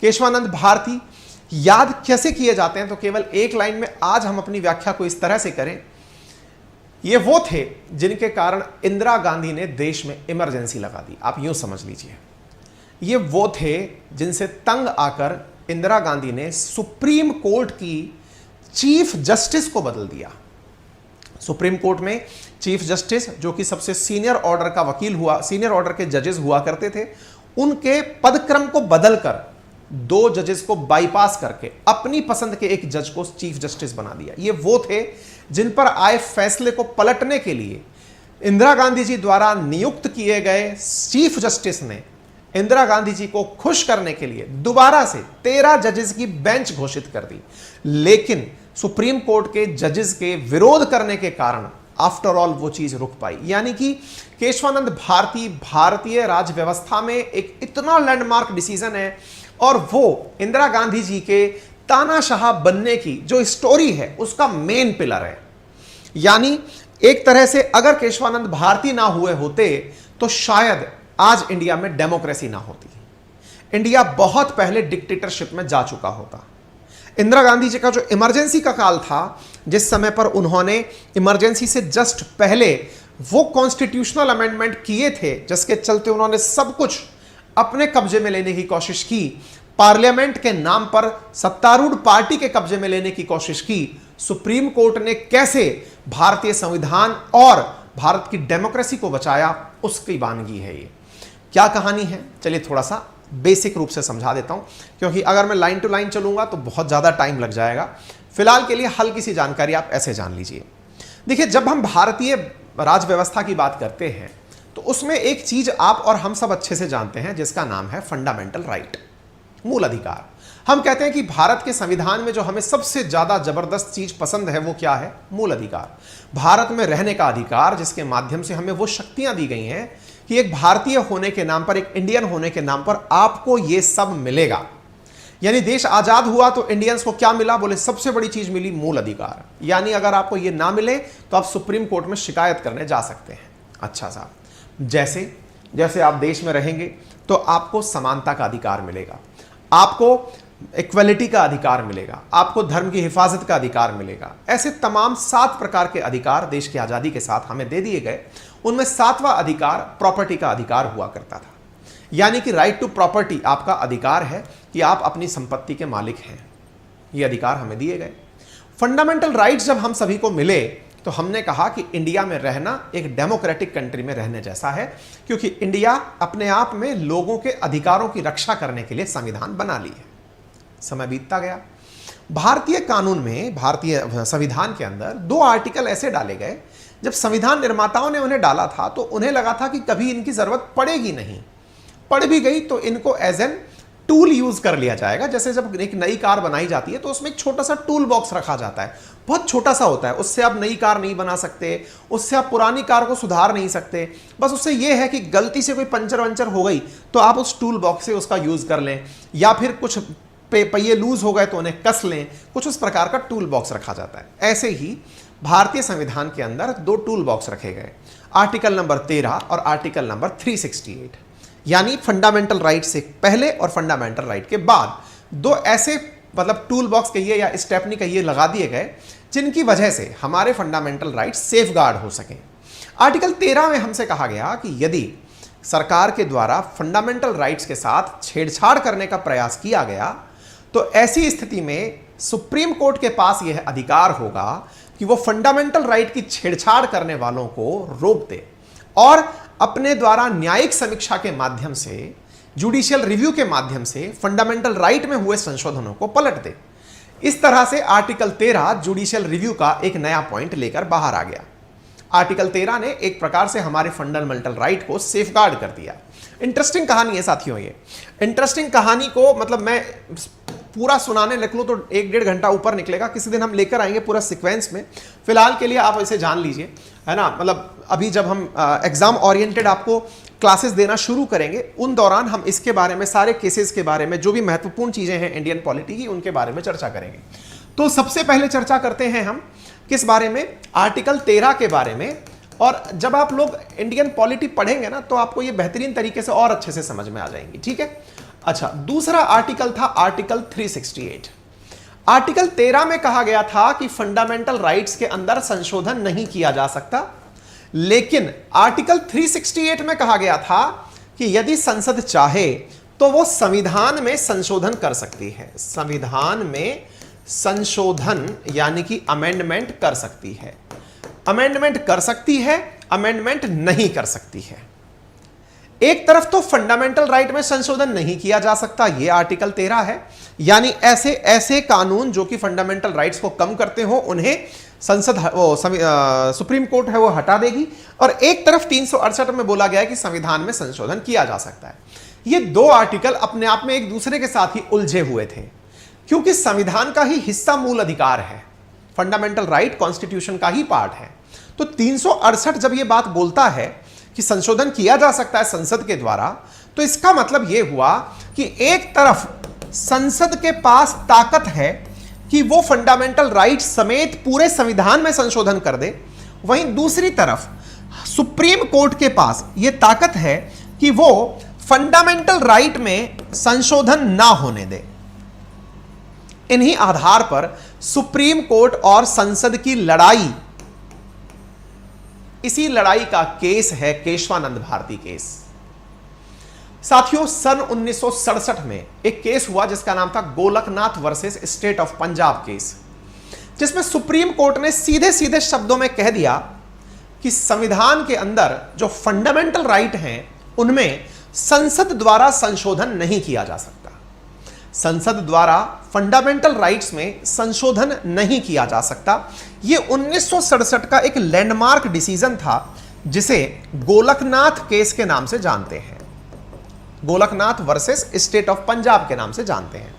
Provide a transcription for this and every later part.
केशवानंद भारती याद कैसे किए जाते हैं, तो केवल एक लाइन में आज हम अपनी व्याख्या को इस तरह से करें, ये वो थे जिनके कारण इंदिरा गांधी ने देश में इमरजेंसी लगा दी। आप यूं समझ लीजिए, ये वो थे जिनसे तंग आकर इंदिरा गांधी ने सुप्रीम कोर्ट की चीफ जस्टिस को बदल दिया। सुप्रीम कोर्ट में चीफ जस्टिस, जो कि सबसे सीनियर ऑर्डर का वकील हुआ, सीनियर ऑर्डर के जजेस हुआ करते थे, उनके पदक्रम को बदलकर 2 जजेस को बाईपास करके अपनी पसंद के एक जज को चीफ जस्टिस बना दिया। ये वो थे जिन पर आए फैसले को पलटने के लिए इंदिरा गांधी जी द्वारा नियुक्त किए गए चीफ जस्टिस ने इंदिरा गांधी जी को खुश करने के लिए दोबारा से 13 जजेस की बेंच घोषित कर दी। लेकिन सुप्रीम कोर्ट के जजेस के विरोध करने के कारण आफ्टर ऑल वो चीज रुक पाई। यानी कि केशवानंद भारती भारतीय राज व्यवस्था में एक इतना लैंडमार्क डिसीजन है, और वो इंदिरा गांधी जी के तानाशाह बनने की जो स्टोरी है उसका मेन पिलर है। यानी एक तरह से अगर केशवानंद भारती ना हुए होते तो शायद आज इंडिया में डेमोक्रेसी ना होती, इंडिया बहुत पहले डिक्टेटरशिप में जा चुका होता। इंदिरा गांधी जी का जो इमरजेंसी का काल था, जिस समय पर उन्होंने इमरजेंसी से जस्ट पहले वो कॉन्स्टिट्यूशनल अमेंडमेंट किए थे जिसके चलते उन्होंने सब कुछ अपने कब्जे में लेने की कोशिश की, पार्लियामेंट के नाम पर सत्तारूढ़ पार्टी के कब्जे में लेने की कोशिश की, सुप्रीम कोर्ट ने कैसे भारतीय संविधान और भारत की डेमोक्रेसी को बचाया, उसकी वानगी है ये। क्या कहानी है, चलिए थोड़ा सा बेसिक रूप से समझा देता हूं, क्योंकि अगर मैं लाइन टू लाइन चलूंगा तो बहुत ज्यादा टाइम लग जाएगा। फिलहाल के लिए हल्की सी जानकारी आप ऐसे जान लीजिए। देखिए, जब हम भारतीय राज व्यवस्था की बात करते हैं तो उसमें एक चीज आप और हम सब अच्छे से जानते हैं जिसका नाम है फंडामेंटल राइट, मूल अधिकार। हम कहते हैं कि भारत के संविधान में जो हमें सबसे ज्यादा जबरदस्त चीज पसंद है वो क्या है? मूल अधिकार, भारत में रहने का अधिकार, जिसके माध्यम से हमें वो शक्तियां दी गई हैं कि एक भारतीय होने के नाम पर, एक इंडियन होने के नाम पर आपको ये सब मिलेगा। यानी देश आजाद हुआ तो इंडियंस को क्या मिला? बोले सबसे बड़ी चीज मिली मूल अधिकार। यानी अगर आपको ये ना मिले तो आप सुप्रीम कोर्ट में शिकायत करने जा सकते हैं। अच्छा साहब, जैसे जैसे आप देश में रहेंगे तो आपको समानता का अधिकार मिलेगा, आपको इक्वलिटी का अधिकार मिलेगा, आपको धर्म की हिफाजत का अधिकार मिलेगा। ऐसे तमाम 7 प्रकार के अधिकार देश की आजादी के साथ हमें दे दिए गए। उनमें 7वां अधिकार प्रॉपर्टी का अधिकार हुआ करता था। यानी कि राइट टू प्रॉपर्टी आपका अधिकार है कि आप अपनी संपत्ति के मालिक हैं। ये अधिकार हमें दिए गए। फंडामेंटल राइट्स जब हम सभी को मिले तो हमने कहा कि इंडिया में रहना एक डेमोक्रेटिक कंट्री में रहने जैसा है, क्योंकि इंडिया अपने आप में लोगों के अधिकारों की रक्षा करने के लिए संविधान बना ली है। समय बीतता गया, भारतीय कानून में, भारतीय संविधान के अंदर 2 आर्टिकल ऐसे डाले गए, जब संविधान निर्माताओं ने उन्हें डाला था तो उन्हें लगा था कि कभी इनकी जरूरत पड़ेगी नहीं, पड़ भी गई तो इनको एज एन टूल यूज कर लिया जाएगा। जैसे जब एक नई कार बनाई जाती है तो उसमें एक छोटा सा टूल बॉक्स रखा जाता है, बहुत छोटा सा होता है, उससे आप नई कार नहीं बना सकते, उससे आप पुरानी कार को सुधार नहीं सकते, बस उससे यह है कि गलती से कोई पंचर वंचर हो गई तो आप उस टूल बॉक्स से उसका यूज कर लें, या फिर कुछ पहिए लूज हो गए तो उन्हें कस लें, कुछ उस प्रकार का टूल बॉक्स रखा जाता है। ऐसे ही भारतीय संविधान के अंदर 2 टूल बॉक्स रखे गए, आर्टिकल नंबर 13 और आर्टिकल नंबर 368। यानी फंडामेंटल राइट से पहले और फंडामेंटल राइट के बाद 2 ऐसे, मतलब टूल बॉक्स कहिए या स्टेपनी कहिए, लगा दिए गए जिनकी वजह से हमारे फंडामेंटल राइट सेफ गार्ड हो सकें। आर्टिकल 13 में हमसे कहा गया कि यदि सरकार के द्वारा फंडामेंटल राइट्स के साथ छेड़छाड़ करने का प्रयास किया गया तो ऐसी स्थिति में सुप्रीम कोर्ट के पास यह अधिकार होगा कि वो फंडामेंटल राइट की छेड़छाड़ करने वालों को रोक दे और अपने द्वारा न्यायिक समीक्षा के माध्यम से, जुडिशियल रिव्यू के माध्यम से फंडामेंटल राइट में हुए संशोधनों को पलट दे। इस तरह से आर्टिकल 13 जुडिशियल रिव्यू का एक नया पॉइंट लेकर बाहर आ गया। आर्टिकल 13 ने एक प्रकार से हमारे फंडामेंटल राइट को सेफगार्ड कर दिया। इंटरेस्टिंग कहानी है साथियों ये। इंटरेस्टिंग कहानी को मतलब मैं पूरा सुनाने निकलूं तो 1-1.5 घंटा ऊपर निकलेगा। किसी दिन हम लेकर आएंगे पूरा सीक्वेंस में। फिलहाल के लिए आप इसे जान लीजिए, है ना। मतलब अभी जब हम एग्जाम ओरिएंटेड आपको क्लासेस देना शुरू करेंगे उन दौरान हम इसके बारे में, सारे केसेस के बारे में, जो भी महत्वपूर्ण चीजें हैं इंडियन पॉलिटी की, उनके बारे में चर्चा करेंगे। तो सबसे पहले चर्चा करते हैं हम किस बारे में? आर्टिकल 13 के बारे में। और जब आप लोग इंडियन पॉलिटी पढ़ेंगे ना तो आपको ये बेहतरीन तरीके से और अच्छे से समझ में आ जाएंगी, ठीक है। अच्छा, दूसरा आर्टिकल था आर्टिकल 368। आर्टिकल 13 में कहा गया था कि फंडामेंटल राइट्स के अंदर संशोधन नहीं किया जा सकता, लेकिन आर्टिकल 368 में कहा गया था कि यदि संसद चाहे तो वो संविधान में संशोधन कर सकती है। संविधान में संशोधन यानी कि अमेंडमेंट कर सकती है। अमेंडमेंट कर सकती है, अमेंडमेंट नहीं कर सकती है। एक तरफ तो फंडामेंटल राइट में संशोधन नहीं किया जा सकता, यह आर्टिकल 13 है, यानी ऐसे ऐसे कानून जो कि फंडामेंटल राइट्स को कम करते हो उन्हें सुप्रीम कोर्ट है वो हटा देगी। और एक तरफ 368 में बोला गया है कि संविधान में संशोधन किया जा सकता है। ये दो आर्टिकल अपने आप में एक दूसरे के साथ ही उलझे हुए थे, क्योंकि संविधान का ही हिस्सा मूल अधिकार है, फंडामेंटल राइट कॉन्स्टिट्यूशन का ही पार्ट है। तो 368 जब ये बात बोलता है कि संशोधन किया जा सकता है संसद के द्वारा, तो इसका मतलब यह हुआ कि एक तरफ संसद के पास ताकत है कि वो फंडामेंटल राइट समेत पूरे संविधान में संशोधन कर दे, वहीं दूसरी तरफ सुप्रीम कोर्ट के पास यह ताकत है कि वो फंडामेंटल राइट में संशोधन ना होने दे। इन्हीं आधार पर सुप्रीम कोर्ट और संसद की लड़ाई, इसी लड़ाई का केस है केशवानंद भारती केस। साथियों, सन 1967 में एक केस हुआ जिसका नाम था Golaknath versus state of Punjab case, जिसमें सुप्रीम कोर्ट ने सीधे सीधे शब्दों में कह दिया कि संविधान के अंदर जो फंडामेंटल राइट हैं उनमें संसद द्वारा संशोधन नहीं किया जा सकता। संसद द्वारा फंडामेंटल राइट्स में संशोधन नहीं किया जा सकता। यह 1967 का एक लैंडमार्क डिसीजन था जिसे गोलकनाथ केस के नाम से जानते हैं, Golaknath versus state of Punjab के नाम से जानते हैं।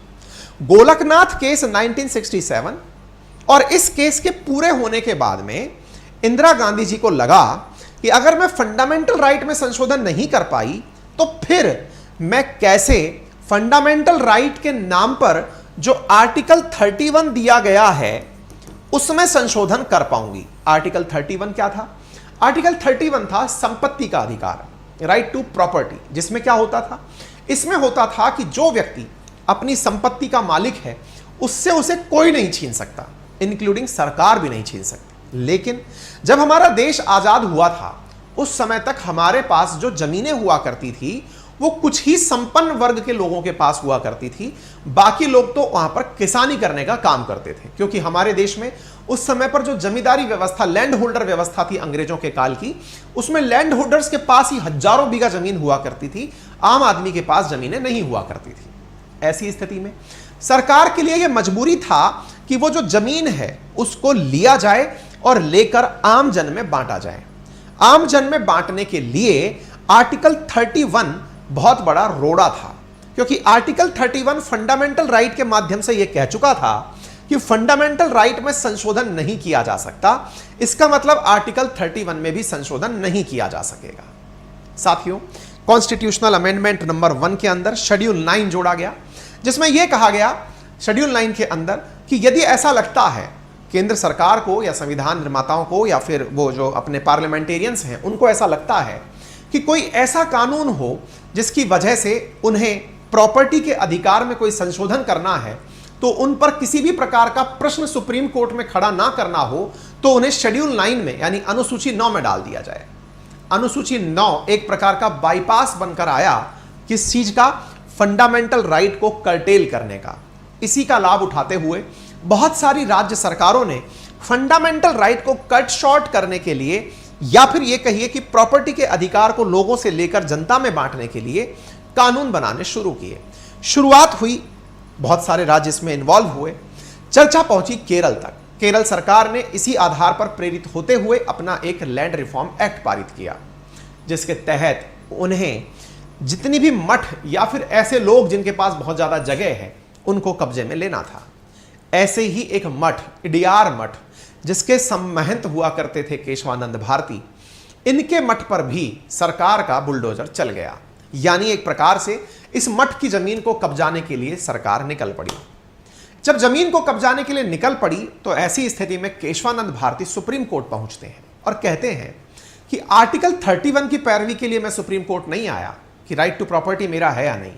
गोलकनाथ केस 1967, और इस केस के पूरे होने के बाद में इंदिरा गांधी जी को लगा कि अगर मैं फंडामेंटल राइट में संशोधन नहीं कर पाई तो फिर मैं कैसे फंडामेंटल राइट के नाम पर जो आर्टिकल 31 दिया गया है उसमें संशोधन कर पाऊंगी। आर्टिकल 31 क्या था? आर्टिकल 31 था संपत्ति का अधिकार, राइट टू प्रॉपर्टी, जिसमें क्या होता था? इसमें होता था कि जो व्यक्ति अपनी संपत्ति का मालिक है उससे उसे कोई नहीं छीन सकता, इंक्लूडिंग सरकार भी नहीं छीन सकती। लेकिन जब हमारा देश आजाद हुआ था उस समय तक हमारे पास जो जमीनें हुआ करती थी वो कुछ ही संपन्न वर्ग के लोगों के पास हुआ करती थी, बाकी लोग तो वहां पर किसानी करने का काम करते थे, क्योंकि हमारे देश में उस समय पर जो जमींदारी व्यवस्था, लैंड होल्डर व्यवस्था थी अंग्रेजों के काल की, उसमें लैंड होल्डर्स के पास ही हजारों बीघा जमीन हुआ करती थी, आम आदमी के पास जमीनें नहीं हुआ करती थी। ऐसी स्थिति में सरकार के लिए यह मजबूरी था कि वो जो जमीन है उसको लिया जाए और लेकर आम जन में बांटा जाए। आम जन में बांटने के लिए आर्टिकल 31 बहुत बड़ा रोड़ा था, क्योंकि आर्टिकल 31 फंडामेंटल राइट के माध्यम से यह कह चुका था कि फंडामेंटल राइट में संशोधन नहीं किया जा सकता। इसका मतलब आर्टिकल 31 में भी संशोधन नहीं किया जा सकेगा। साथियों, कॉन्स्टिट्यूशनल अमेंडमेंट नंबर 1 के अंदर शेड्यूल 9 जोड़ा गया, जिसमें यह कहा गया शेड्यूल 9 के अंदर कि यदि ऐसा लगता है केंद्र सरकार को या संविधान निर्माताओं को या फिर वो जो अपने पार्लियामेंटेरियंस हैं उनको ऐसा लगता है कि कोई ऐसा कानून हो जिसकी वजह से उन्हें प्रॉपर्टी के अधिकार में कोई संशोधन करना है, तो उन पर किसी भी प्रकार का प्रश्न सुप्रीम कोर्ट में खड़ा ना करना हो तो उन्हें शेड्यूल 9 में यानी अनुसूची 9 में डाल दिया जाए। अनुसूची 9 एक प्रकार का बाईपास बनकर आया किस चीज का? फंडामेंटल राइट को कर्टेल करने का। इसी का लाभ उठाते हुए बहुत सारी राज्य सरकारों ने फंडामेंटल राइट को कट शॉर्ट करने के लिए, या फिर यह कहिए कि प्रॉपर्टी के अधिकार को लोगों से लेकर जनता में बांटने के लिए कानून बनाने शुरू किए। शुरुआत हुई, बहुत सारे राज्य इसमें इन्वॉल्व हुए, चर्चा पहुंची केरल तक। केरल सरकार ने इसी आधार पर प्रेरित होते हुए अपना एक लैंड रिफॉर्म एक्ट पारित किया, जिसके तहत उन्हें जितनी भी मठ या फिर ऐसे लोग जिनके पास बहुत ज्यादा जगह है उनको कब्जे में लेना था। ऐसे ही एक मठ, इडियार मठ, जिसके महंत हुआ करते थे केशवानंद भारती, इनके मठ पर भी सरकार का बुलडोजर चल गया। यानी एक प्रकार से इस मठ की जमीन को कब्जाने के लिए सरकार निकल पड़ी। जब जमीन को कब्जाने के लिए निकल पड़ी तो ऐसी स्थिति में केशवानंद भारती सुप्रीम कोर्ट पहुंचते हैं और कहते हैं कि आर्टिकल 31 की पैरवी के लिए मैं सुप्रीम कोर्ट नहीं आया कि राइट टू प्रॉपर्टी मेरा है या नहीं,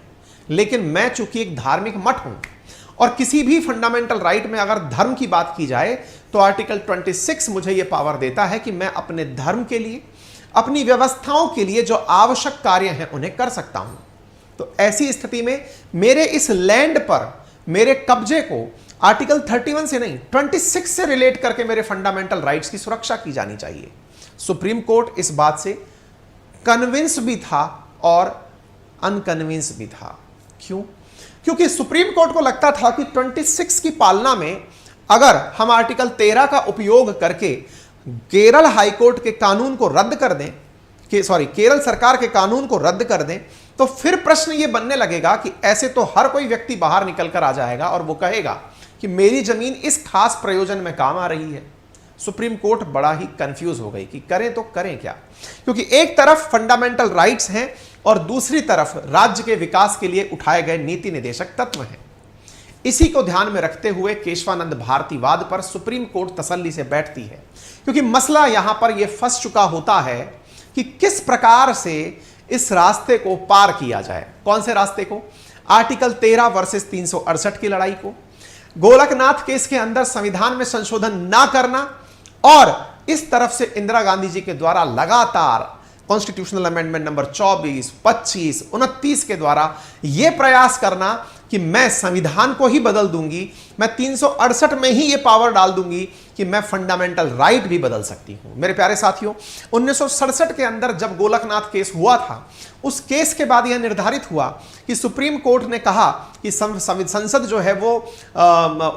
लेकिन मैं चूंकि एक धार्मिक मठ हूं और किसी भी फंडामेंटल राइट में अगर धर्म की बात की जाए तो आर्टिकल 26 मुझे यह पावर देता है कि मैं अपने धर्म के लिए, अपनी व्यवस्थाओं के लिए जो आवश्यक कार्य हैं उन्हें कर सकता हूं। तो ऐसी स्थिति में मेरे इस लैंड पर मेरे कब्जे को आर्टिकल 31 से नहीं 26 से रिलेट करके मेरे फंडामेंटल राइट्स की सुरक्षा की जानी चाहिए। सुप्रीम कोर्ट इस बात से कन्विंस भी था और अनकन्विंस भी था। क्यों? क्योंकि सुप्रीम कोर्ट को लगता था कि 26 की पालना में अगर हम आर्टिकल 13 का उपयोग करके केरल हाईकोर्ट के कानून को रद्द कर दें, केरल सरकार के कानून को रद्द कर दें, तो फिर प्रश्न यह बनने लगेगा कि ऐसे तो हर कोई व्यक्ति बाहर निकल कर आ जाएगा और वो कहेगा कि मेरी जमीन इस खास प्रयोजन में काम आ रही है। सुप्रीम कोर्ट बड़ा ही कंफ्यूज हो गई कि करें तो करें क्या, क्योंकि एक तरफ फंडामेंटल राइट्स हैं और दूसरी तरफ राज्य के विकास के लिए उठाए गए नीति निर्देशक तत्व हैं। इसी को ध्यान में रखते हुए केशवानंद भारतीवाद पर सुप्रीम कोर्ट तसल्ली से बैठती है, क्योंकि मसला यहां पर यह फंस चुका होता है कि किस प्रकार से इस रास्ते को पार किया जाए। कौन से रास्ते को? आर्टिकल 13 वर्सेस 368 की लड़ाई को, गोलकनाथ केस के अंदर संविधान में संशोधन ना करना, और इस तरफ से इंदिरा गांधी जी के द्वारा लगातार कॉन्स्टिट्यूशनल अमेंडमेंट नंबर 24, 25, 29 के द्वारा यह प्रयास करना कि मैं संविधान को ही बदल दूंगी, मैं 368 में ही यह पावर डाल दूंगी कि मैं फंडामेंटल राइट भी बदल सकती हूं। मेरे प्यारे साथियों, 1967 के अंदर जब गोलकनाथ केस हुआ था, उस केस के बाद यह निर्धारित हुआ कि सुप्रीम कोर्ट ने कहा कि संसद जो है वो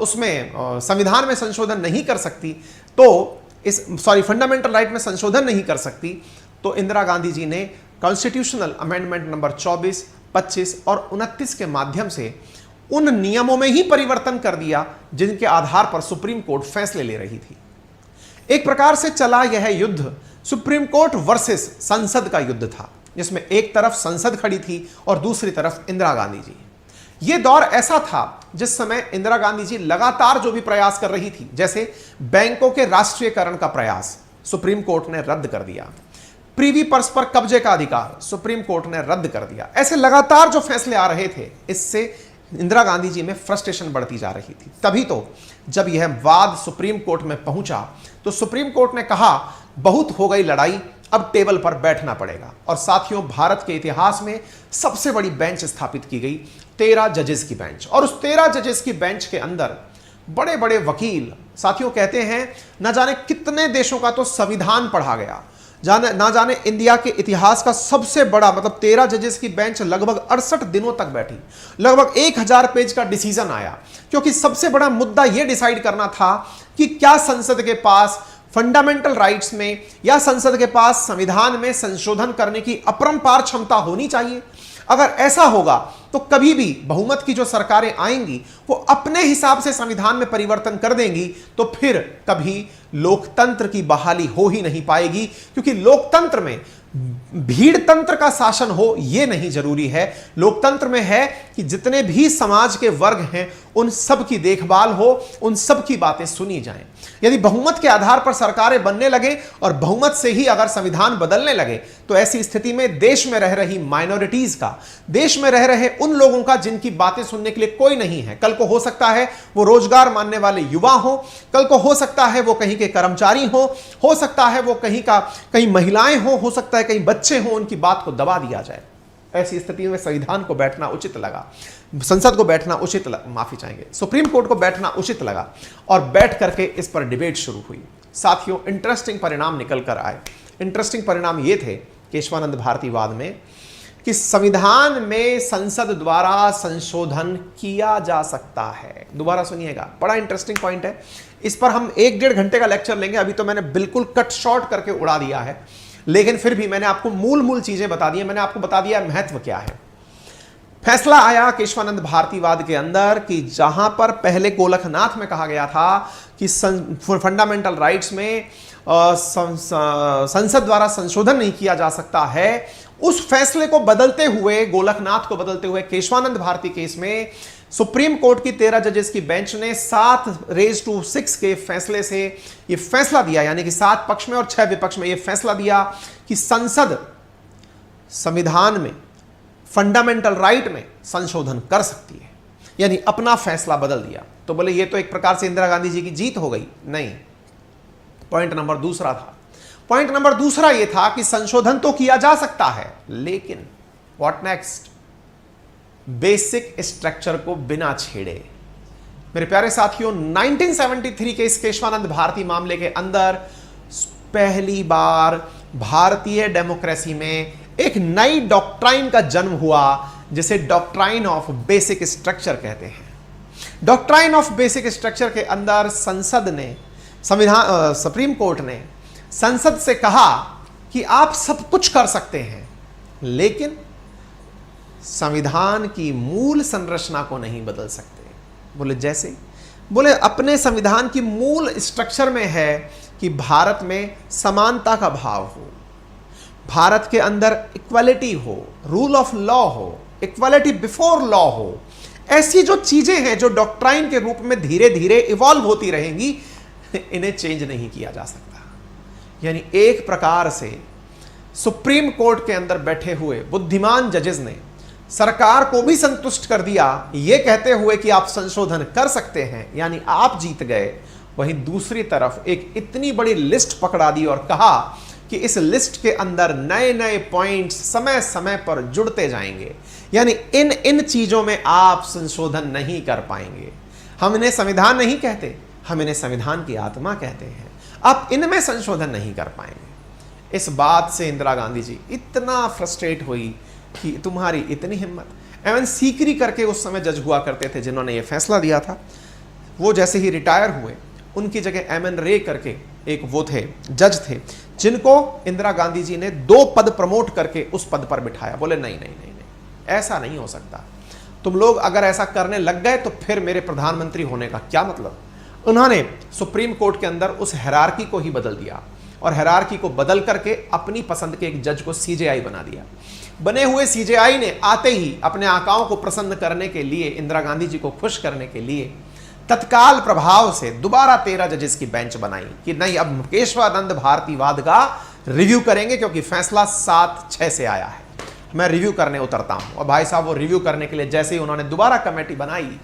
उसमें संविधान में संशोधन नहीं कर सकती, तो फंडामेंटल राइट में संशोधन नहीं कर सकती, तो इंदिरा गांधी जी ने कॉन्स्टिट्यूशनल अमेंडमेंट नंबर 24, 25 और 29 के माध्यम से उन नियमों में ही परिवर्तन कर दिया जिनके आधार पर सुप्रीम कोर्ट फैसले ले रही थी। एक प्रकार से चला यह युद्ध सुप्रीम कोर्ट वर्सेस संसद का युद्ध था, जिसमें एक तरफ संसद खड़ी थी और दूसरी तरफ इंदिरा गांधी जी। यह दौर ऐसा था जिस समय इंदिरा गांधी जी लगातार जो भी प्रयास कर रही थी, जैसे बैंकों के राष्ट्रीयकरण का प्रयास सुप्रीम कोर्ट ने रद्द कर दिया, प्रीवी पर्स पर कब्जे का अधिकार सुप्रीम कोर्ट ने रद्द कर दिया, ऐसे लगातार जो फैसले आ रहे थे, इससे इंदिरा गांधी जी में फ्रस्ट्रेशन बढ़ती जा रही थी। तभी तो जब यह वाद सुप्रीम कोर्ट में पहुंचा तो सुप्रीम कोर्ट ने कहा बहुत हो गई लड़ाई, अब टेबल पर बैठना पड़ेगा। और साथियों, भारत के इतिहास में सबसे बड़ी बेंच स्थापित की गई, 13 जजेस की बेंच, और उस 13 जजेस की बेंच के अंदर बड़े बड़े वकील, साथियों कहते हैं न जाने कितने देशों का तो संविधान पढ़ा गया, ना जाने इंडिया के इतिहास का सबसे बड़ा, मतलब 13 जजेस की बेंच लगभग 68 दिनों तक बैठी, लगभग 1000 पेज का डिसीजन आया, क्योंकि सबसे बड़ा मुद्दा यह डिसाइड करना था कि क्या संसद के पास फंडामेंटल राइट्स में या संसद के पास संविधान में संशोधन करने की अपरंपार क्षमता होनी चाहिए। अगर ऐसा होगा तो कभी भी बहुमत की जो सरकारें आएंगी वो अपने हिसाब से संविधान में परिवर्तन कर देंगी, तो फिर कभी लोकतंत्र की बहाली हो ही नहीं पाएगी, क्योंकि लोकतंत्र में भीड़ तंत्र का शासन हो यह नहीं जरूरी है। लोकतंत्र में है कि जितने भी समाज के वर्ग हैं उन सब की देखभाल हो, उन सब की बातें सुनी जाएं। यदि बहुमत के आधार पर सरकारें बनने लगे और बहुमत से ही अगर संविधान बदलने लगे, तो ऐसी स्थिति में देश में रह रही माइनॉरिटीज का, देश में रह रहे उन लोगों का जिनकी बातें सुनने के लिए कोई नहीं है, कल को हो सकता है वो रोजगार मानने वाले युवा हो, कल को हो सकता है वो कहीं के कर्मचारी हो सकता है वो कहीं महिलाएं हो सकता है कहीं बच्चे हों, उनकी बात को दबा दिया जाए। ऐसी स्थिति में संविधान को बैठना उचित लगा, संसद को बैठना उचित माफी चाहेंगे, सुप्रीम कोर्ट को बैठना उचित लगा और बैठ करके इस पर डिबेट शुरू हुई। साथियों, इंटरेस्टिंग परिणाम निकल कर आए। इंटरेस्टिंग परिणाम ये थे केशवानंद भारतीवाद में कि संविधान में संसद द्वारा संशोधन किया जा सकता है। दोबारा सुनिएगा, बड़ा इंटरेस्टिंग पॉइंट है, इस पर हम 1-1.5 घंटे का लेक्चर लेंगे। अभी तो मैंने बिल्कुल कट शॉर्ट करके उड़ा दिया है, लेकिन फिर भी मैंने आपको मूल चीजें बता दी है, मैंने आपको बता दिया महत्व क्या है। फैसला आया केशवानंद भारतीवाद के अंदर कि जहां पर पहले गोलकनाथ में कहा गया था कि फंडामेंटल राइट्स में संसद द्वारा संशोधन नहीं किया जा सकता है, उस फैसले को बदलते हुए, गोलकनाथ को बदलते हुए केशवानंद भारती केस में सुप्रीम कोर्ट की 13 जजेस की बेंच ने 7-6 के फैसले से यह फैसला दिया, यानी कि 7 पक्ष में और 6 विपक्ष में यह फैसला दिया कि संसद संविधान में फंडामेंटल राइट में संशोधन कर सकती है, यानी अपना फैसला बदल दिया। तो बोले ये तो एक प्रकार से इंदिरा गांधी जी की जीत हो गई। नहीं, पॉइंट नंबर दूसरा था। पॉइंट नंबर दूसरा यह था कि संशोधन तो किया जा सकता है, लेकिन व्हाट नेक्स्ट? बेसिक स्ट्रक्चर को बिना छेड़े। मेरे प्यारे साथियों, 1973 के इस केशवानंद भारती मामले के अंदर पहली बार भारतीय डेमोक्रेसी में एक नई डॉक्ट्राइन का जन्म हुआ, जिसे डॉक्ट्राइन ऑफ बेसिक स्ट्रक्चर कहते हैं। डॉक्ट्राइन ऑफ बेसिक स्ट्रक्चर के अंदर संसद ने, सुप्रीम कोर्ट ने संसद से कहा कि आप सब कुछ कर सकते हैं, लेकिन संविधान की मूल संरचना को नहीं बदल सकते। बोले जैसे? बोले अपने संविधान की मूल स्ट्रक्चर में है कि भारत में समानता का भाव हो, भारत के अंदर इक्वालिटी हो, रूल ऑफ लॉ हो, इक्वालिटी बिफोर लॉ हो। ऐसी जो चीजें हैं जो डॉक्ट्राइन के रूप में धीरे धीरे इवॉल्व होती रहेंगी, इन्हें चेंज नहीं किया जा सकता। यानी एक प्रकार से सुप्रीम कोर्ट के अंदर बैठे हुए बुद्धिमान जजेस ने सरकार को भी संतुष्ट कर दिया, यह कहते हुए कि आप संशोधन कर सकते हैं, यानी आप जीत गए। वहीं दूसरी तरफ एक इतनी बड़ी लिस्ट पकड़ा दी और कहा कि इस लिस्ट के अंदर नए नए पॉइंट्स समय समय पर जुड़ते जाएंगे, यानी इन चीजों में आप संशोधन नहीं कर पाएंगे। हम इन्हें संविधान नहीं कहते, हम इन्हें संविधान की आत्मा कहते हैं। आप इनमें संशोधन नहीं कर पाएंगे। इस बात से इंदिरा गांधी जी इतना फ्रस्ट्रेट हुई कि तुम्हारी इतनी हिम्मत। एवं सीकरी करके उस समय जज हुआ करते थे जिन्होंने ये फैसला दिया था, वो जैसे ही रिटायर हुए, उनकी जगह एमएन रे करके एक वो थे, जज थे, जिनको इंदिरा गांधी जी ने 2 पद प्रमोट करके उस पद पर बिठाया। बोले नहीं नहीं नहीं नहीं, ऐसा नहीं हो सकता। तुम लोग अगर ऐसा करने लग गए तो फिर मेरे प्रधानमंत्री होने का क्या मतलब। उन्होंने सुप्रीम कोर्ट के अंदर उस हायरार्की को ही बदल दिया और हायरार्की को बदल करके अपनी पसंद के एक जज को सीजेआई बना दिया। बने हुए सीजेआई ने आते ही अपने आकाओं को प्रसन्न करने के लिए, इंदिरा गांधी जी को खुश करने के लिए तत्काल प्रभाव से दोबारा 13 जजेस की बेंच बनाई कि नहीं, अब केशवानंद भारतीवाद का रिव्यू करेंगे, क्योंकि फैसला 7-6 से आया है, मैं रिव्यू करने उतरता हूं। और भाई साहब वो रिव्यू करने के लिए जैसे ही उन्होंने दोबारा कमेटी बनाई,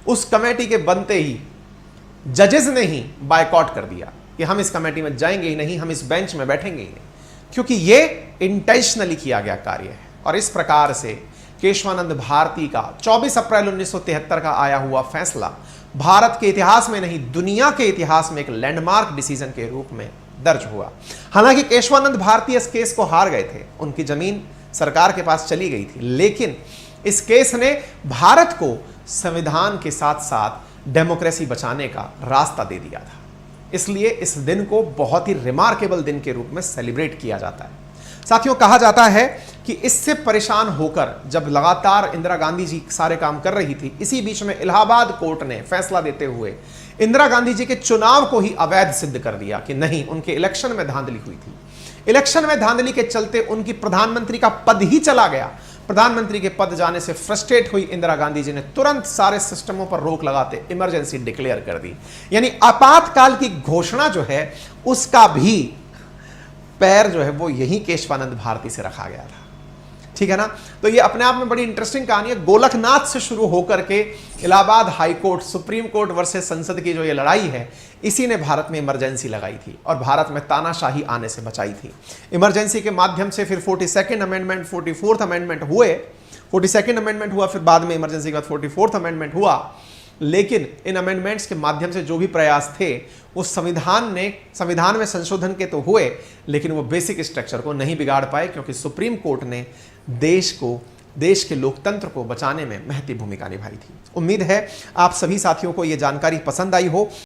उस कमेटी के बनते ही जजेस ने ही बायकॉट कर दिया कि हम इस कमेटी में जाएंगे ही नहीं, हम इस बेंच में बैठेंगे ही नहीं, क्योंकि ये इंटेंशनली किया गया कार्य है। और इस प्रकार से केशवानंद भारती का 24 अप्रैल 1973 का आया हुआ फैसला भारत के इतिहास में नहीं, दुनिया के इतिहास में एक लैंडमार्क डिसीजन के रूप में दर्ज हुआ। हालांकि केशवानंद भारती इस केस को हार गए थे, उनकी जमीन सरकार के पास चली गई थी, लेकिन इस केस ने भारत को संविधान के साथ साथ डेमोक्रेसी बचाने का रास्ता दे दिया था। इसलिए इस दिन को बहुत ही रिमार्केबल दिन के रूप में सेलिब्रेट किया जाता है। साथियों, कहा जाता है कि इससे परेशान होकर जब लगातार इंदिरा गांधी जी सारे काम कर रही थी, इसी बीच में इलाहाबाद कोर्ट ने फैसला देते हुए इंदिरा गांधी जी के चुनाव को ही अवैध सिद्ध कर दिया कि नहीं, उनके इलेक्शन में धांधली हुई थी। इलेक्शन में धांधली के चलते उनकी प्रधानमंत्री का पद ही चला गया। प्रधानमंत्री के पद जाने से फ्रस्ट्रेट हुई इंदिरा गांधी जी ने तुरंत सारे सिस्टमों पर रोक लगाते इमरजेंसी डिक्लेयर कर दी, यानी आपातकाल की घोषणा जो है उसका भी पैर जो है वो यही केशवानंद भारती से रखा गया था। ठीक है ना। तो ये अपने आप में बड़ी इंटरेस्टिंग कहानी है। गोलकनाथ से शुरू होकर के Allahabad high court, supreme court versus संसद की जो ये लड़ाई है, इसी ने भारत में इमरजेंसी लगाई थी और भारत में तानाशाही आने से बचाई थी। इमरजेंसी के माध्यम से फिर 42nd अमेंडमेंट, 44th अमेंडमेंट हुए, 42nd अमेंडमेंट हुआ, फिर बाद में इमरजेंसी का 44th अमेंडमेंट हुआ। लेकिन इन अमेंडमेंट्स के माध्यम से जो भी प्रयास थे वो संविधान में संशोधन के तो हुए, लेकिन वो बेसिक स्ट्रक्चर को नहीं बिगाड़ पाए, क्योंकि सुप्रीम कोर्ट ने देश के लोकतंत्र को बचाने में महती भूमिका निभाई थी। उम्मीद है आप सभी साथियों को ये जानकारी पसंद आई हो।